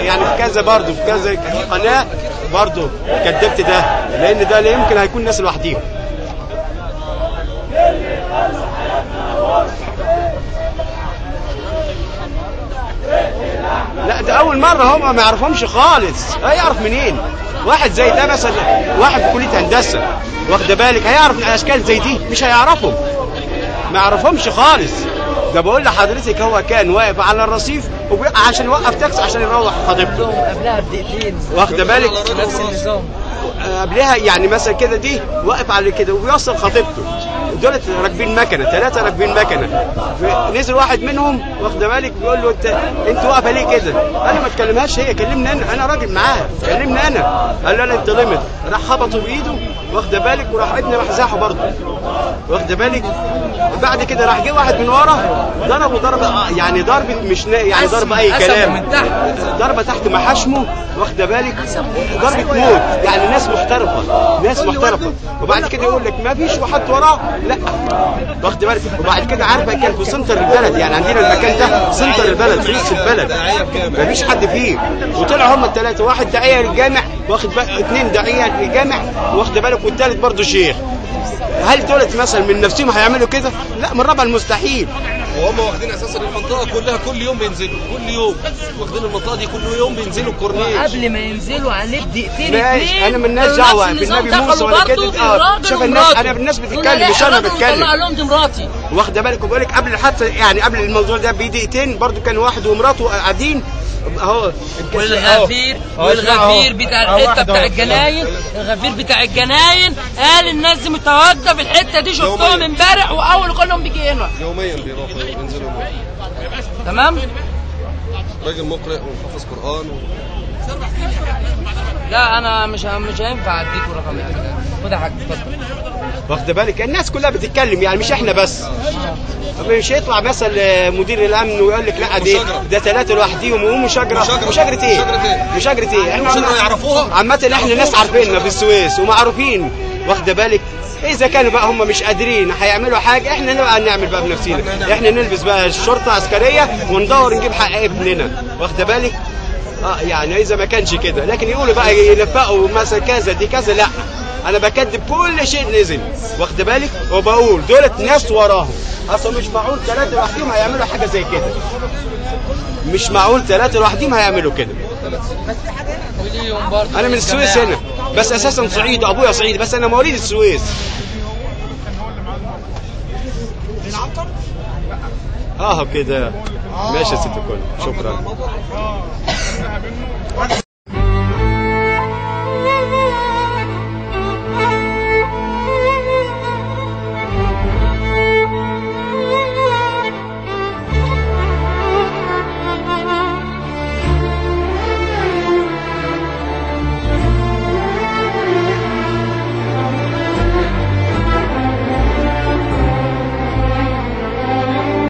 يعني في كذا برضه في كذا قناه برضه كدبت ده، لان ده لا يمكن هيكون ناس لوحديهم. لا ده اول مره، هم ما يعرفهمش خالص، هيعرف منين؟ واحد زي ده مثلا، واحد في كليه هندسه واخده بالك، هيعرف الاشكال زي دي؟ مش هيعرفهم، ما يعرفهمش خالص. ده بقول لحضرتك هو كان واقف على الرصيف عشان يوقف تاكسي عشان يروح خطيبته قبلها بدقيقتين، واخده بالك؟ نفس النظام قبلها يعني مثلا كده دي واقف على كده وبيوصل خطيبته، دولت راكبين مكنه، 3 راكبين مكنه، نزل واحد منهم واخده بالك بيقول له انت واقفه ليه كده؟ قال له ما تكلمهاش هي، كلمني انا راجل معاها، كلمني انا. قال له لا انت لمت، راح خبطه بايده واخده بالك، وراح ابني راح زاحه برضه واخده بالك. بعد كده راح جه واحد من ورا ضربه يعني ضربه مش يعني ضربه اي كلام من تحت، ضربه تحت محاشمه واخده بالك، ضربه موت يعني، ناس محترفه ناس محترفه. وبعد كده يقول لك ما فيش واحد وراه، لا واخد بالك. وبعد كده عارفه كان في سنتر البلد، يعني عندنا المكان ده سنتر البلد في نص البلد ما فيش حد فيه، وطلعوا هم الثلاثه، واحد داعيه للجامع واخد بالك، 2 داعيه للجامع واخد بالك، والثالث برضه شيخ. هل دولت مثلا من نفسهم هيعملوا كده؟ لا، من ربع المستحيل. وهم واخدين اساسا المنطقه كلها كل يوم بينزلوا، كل يوم واخدين المنطقه دي كل يوم بينزلوا الكورنيش. قبل ما ينزلوا عليه بدقيقتين ماشي، انا مالناش دعوه بالنبي موسى ولا كده. شوف الناس، انا بالناس بتتكلم مش انا بتكلم. طلع لهم دي مراتي، واخده بالك. وبقول لك قبل الحادثه يعني قبل الموضوع ده بدقيقتين برضو كان واحد ومراته قاعدين اهو. والغفير بتاع الحته بتاع الجناين، الغفير بتاع الجناين قال الناس دي متواجده في الحته دي، شفتهم امبارح واول كلهم بيجي هنا يوميا بيروحوا ينزلوا. تمام. راجل مقرئ وحافظ قران لا انا مش هينفع اديكوا رقم يعني. خد يا حاج اتفضل. واخده بالك الناس كلها بتتكلم يعني، مش احنا بس. مش هيطلع مثلا مدير الامن ويقول لك لا ده 3 لوحديهم وهم شجره ايه؟ مشاجره ايه؟ احنا يعرفوها عامه، احنا ناس عارفيننا في السويس ومعروفين واخده بالك. اذا كانوا بقى هم مش قادرين هيعملوا حاجه، احنا نبقى نعمل بقى بنفسنا، احنا نلبس بقى الشرطه عسكريه وندور نجيب حق ابننا واخده بالك. يعني اذا ما كانش كده، لكن يقولوا بقى يلفقوا مثلا كذا دي كذا، لا انا بكذب كل شيء نزل واخد بالك، وبقول دولت ناس وراهم. اصلا مش معقول 3 لوحدهم هيعملوا حاجه زي كده، مش معقول 3 لوحدهم هيعملوا كده. انا من السويس هنا، بس اساسا صعيدي، ابويا صعيدي، بس انا مواليد السويس. كده ماشي يا ست الكل، شكرا.